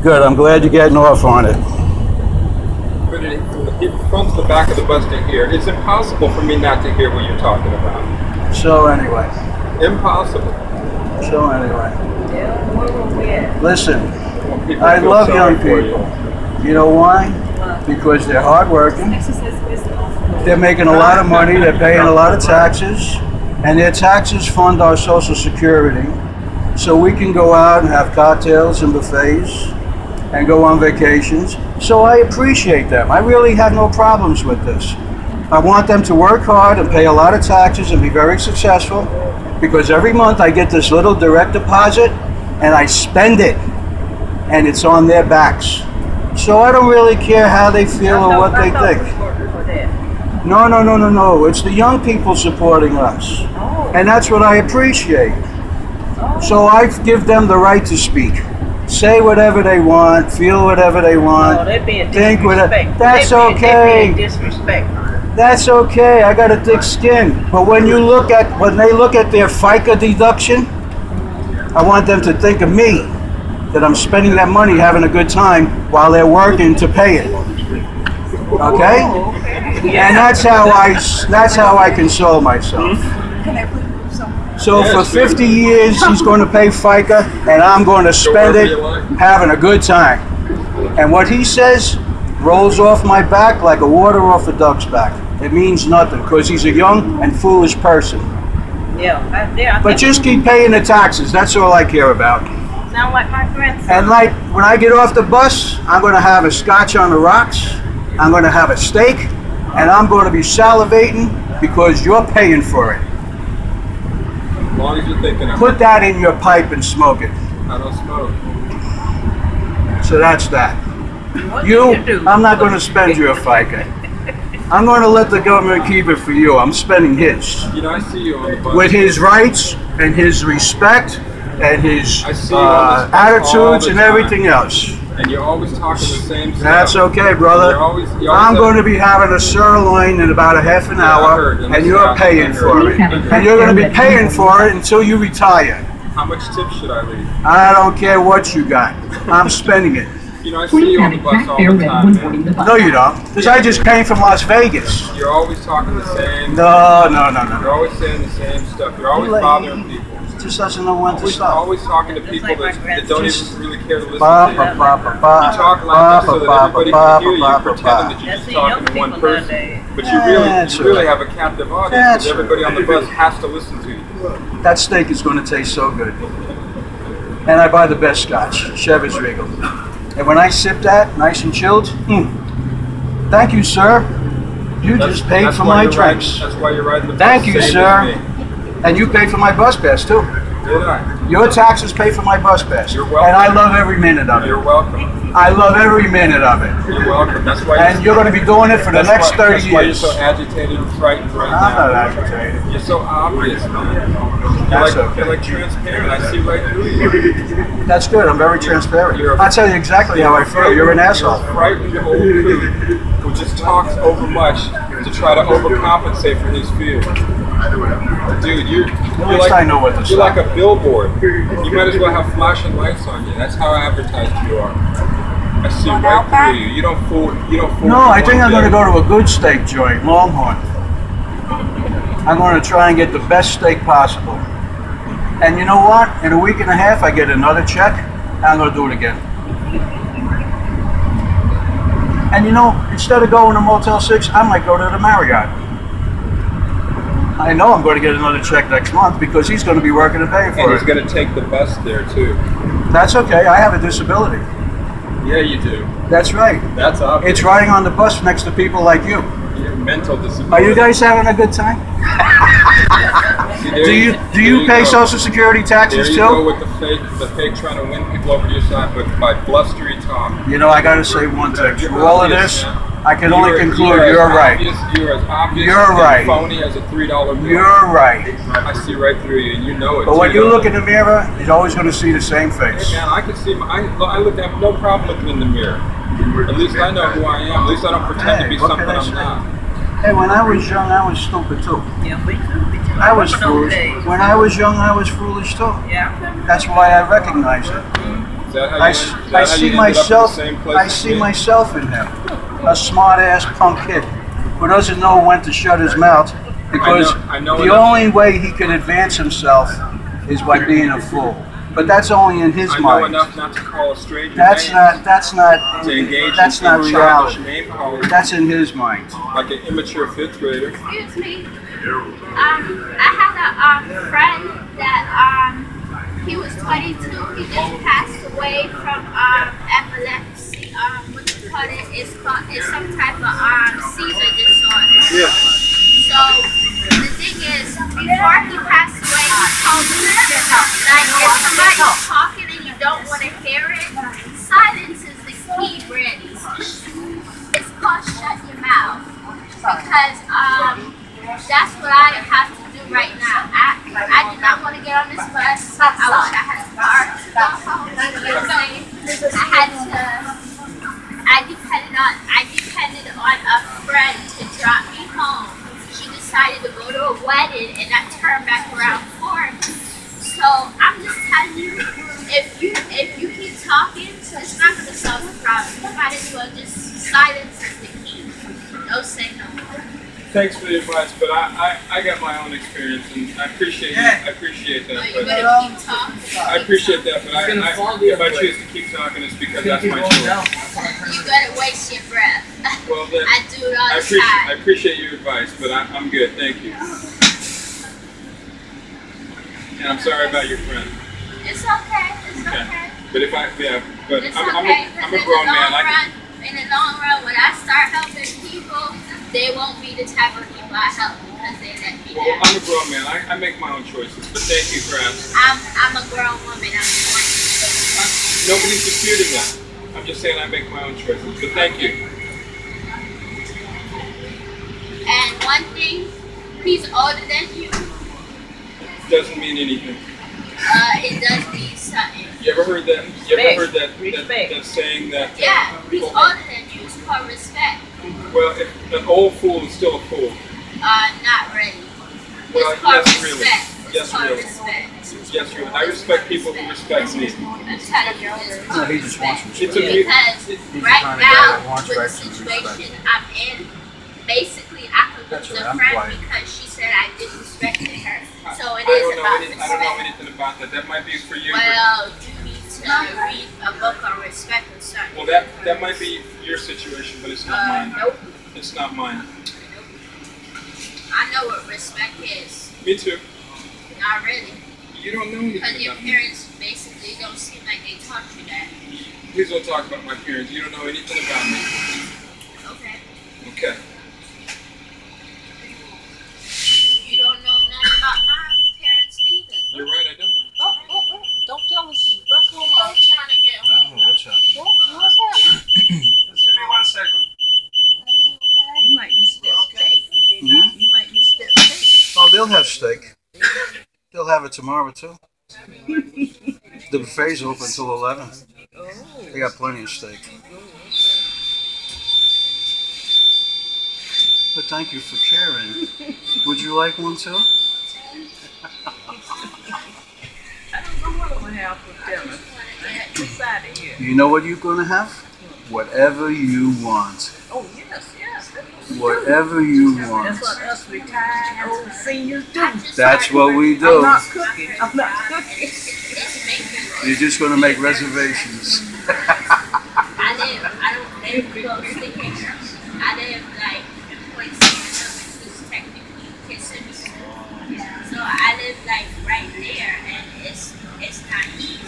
Good, I'm glad you're getting off on it. But from the back of the bus to here, it's impossible for me not to hear what you're talking about. So anyway. Impossible. So anyway. Listen, I love young people. You know why? Because they're hardworking. They're making a lot of money. They're paying a lot of taxes. And their taxes fund our Social Security. So we can go out and have cocktails and buffets and go on vacations. So I appreciate them. I really have no problems with this. I want them to work hard and pay a lot of taxes and be very successful, because every month I get this little direct deposit and I spend it, and it's on their backs. So I don't really care how they feel or what they think. No, no, no, no, no. It's the young people supporting us. And that's what I appreciate. So I give them the right to speak. Say whatever they want, feel whatever they want, think whatever. That's okay. That's okay. I got a thick skin. But when they look at their FICA deduction, I want them to think of me, that I'm spending that money having a good time while they're working to pay it. Okay? And that's how I console myself. So for 50 years, he's going to pay FICA, and I'm going to spend it having a good time. And what he says rolls off my back like a water off a duck's back. It means nothing, because he's a young and foolish person. Yeah. But just keep paying the taxes. That's all I care about. Sound like my grandson. And like when I get off the bus, I'm going to have a scotch on the rocks. I'm going to have a steak, and I'm going to be salivating because you're paying for it. As long as you're thinking of it. Put that in your pipe and smoke it. I don't smoke. So that's that. I'm not going to spend your FICA. I'm going to let the government keep it for you. I'm spending his. You know, I see you on the bus. With his rights and his respect and his attitudes and everything else. And you're always talking the same stuff. That's okay, brother. I'm going to be having a sirloin in about a half an hour, and you're paying for it. And you're going to be paying for it until you retire. How much tips should I leave? I don't care what you got. I'm spending it. You know, I see you on the bus all the time, man. No, you don't. Because I just came from Las Vegas. You're always talking the same. No. You're always saying the same stuff. You're always bothering people. Just doesn't know when to stop. Always talking to people that don't even really care to listen to you. You talk loud so that everybody can hear you, pretending that you're just talking to one person. But you really have a captive audience, because everybody on the bus has to listen to you. That steak is going to taste so good. And I buy the best scotch, Chivas Regal. And when I sip that, nice and chilled, thank you, sir. You just paid for my drinks. That's why you're riding the bus. Thank you, sir. And you pay for my bus pass, too. Did I? Your taxes pay for my bus pass. You're welcome. And I love every minute of it. You're welcome. I love every minute of it. You're welcome. That's why. And you're going to be doing it for the next 30 years. That's why you're so agitated and frightened right now. I'm not agitated. You're so obvious, man. You're like transparent. I see right through you. That's good. I'm very transparent. I'll tell you exactly how I feel. You're an asshole. Frightened old dude who just talks over much to try to overcompensate for his fears. Dude, you're like, I know what to say. You're like a billboard. You might as well have flashing lights on you. That's how advertised you are. I see right through you. You don't fool. No, I think I'm going to go to a good steak joint, Longhorn. I'm going to try and get the best steak possible. And you know what? In a week and a half, I get another check, and I'm going to do it again. And you know, instead of going to Motel 6, I might go to the Marriott. I know I'm going to get another check next month because he's going to be working and paying for it. And he's going to take the bus there, too. That's okay. I have a disability. Yeah, you do. That's right. That's obvious. It's riding on the bus next to people like you. Your mental disability. Are you guys having a good time? See, do you pay Social Security taxes too? There you go with the fake trying to win people over to your side, but by blustery talk. You know, I got to say one thing. Through all of this, I can only conclude you're right. You're as obvious and phony as a $3 bill. You're right. I see right through you, and you know it. But when you look in the mirror, you're always going to see the same face. Hey man, I can see. I have no problem looking in the mirror. At least I know who I am. At least I don't pretend to be something I'm not. Hey, when I was young, I was stupid too. Yeah, we too. I was foolish. When I was young, I was foolish too. Yeah. That's why I recognize it. I see myself. I see myself in him. A smart-ass punk kid who doesn't know when to shut his mouth because the only way he can advance himself is by being a fool. But that's only in his mind. I know enough not to call a stranger That's not reality. Name calling. That's in his mind. Like an immature 5th grader. Excuse me. I had a friend that he was 22. He just passed away from epilepsy. What you call it? It's some type of seizure disorder. Yeah. So the thing is, before he passed away, he told me, like, if somebody's talking and you don't want to hear it, silence is the key, really. It's called shut your mouth. Because that's what I have to do right now. I do not want to get on this bus. I wish I had a car to go home. You know what I'm saying? I depended on a friend to drop me home. She decided to go to a wedding and not turn back around for me. So I'm just telling you, if you keep talking, it's not going to solve the problem. You might as well just silence is the key. Don't say no more. Thanks for the advice, but I got my own experience, and I appreciate that. But you But gotta keep talking. I appreciate that, but if I choose to keep talking, it's because that's my choice. You gotta waste your breath. Well, then, I do it all the time. I appreciate your advice, but I'm good. Thank you. And I'm sorry about your friend. It's okay. It's okay. But if I'm a It's grown man. In the long run, when I start helping people, they won't be the type of people I help because they let me down. Well, I'm a grown man. I make my own choices. But thank you for asking. I'm a grown woman. I'm 20. Nobody's disputing that. I'm just saying I make my own choices. But thank you. And one thing, he's older than you. Doesn't mean anything. It does mean something. You ever heard that? You ever heard that saying that? Yeah, he's older than you. It's called respect. Well, an old fool is still a fool. Not really. Well, It's called yes, respect. really. Yes, really. Respect. Yes, really. I respect people who respect me. I'm telling you this. No, he just wants respect. It's a Because right now, with the situation I'm in, basically I could lose a friend because she said I disrespected her. So it is about respect. I don't know anything about that. That might be for you. Well, you need to read a book on respect or something. Well, that might be your situation, but it's not mine. Nope. It's not mine. I know what respect is. Me too. Not really. You don't know Because anything your about me. parents basically don't seem like they taught you that. Please don't talk about my parents. You don't know anything about me. Okay. Okay. You don't know nothing about my parents either. You're right, I don't. Don't tell Mrs. Buckle. I'm trying to get I home. don't know what's happening. What's happening? Just give me 1 second. You might miss that steak. Hmm? You might miss that steak. Oh, they'll have steak. They'll have it tomorrow too. The buffet's open until 11. They got plenty of steak. But thank you for sharing. Would you like one too? I don't know what I'm going to have for dinner. I haven't decided yet. You know what you're going to have? Whatever you want. Oh, yes. Whatever you want. That's what us retired old seniors do. That's what we I'm do. not cooking. You're just going to make reservations. I don't live close to here. I live like in Poison, which is technically Kissimmee. So I live like right there, and it's not easy.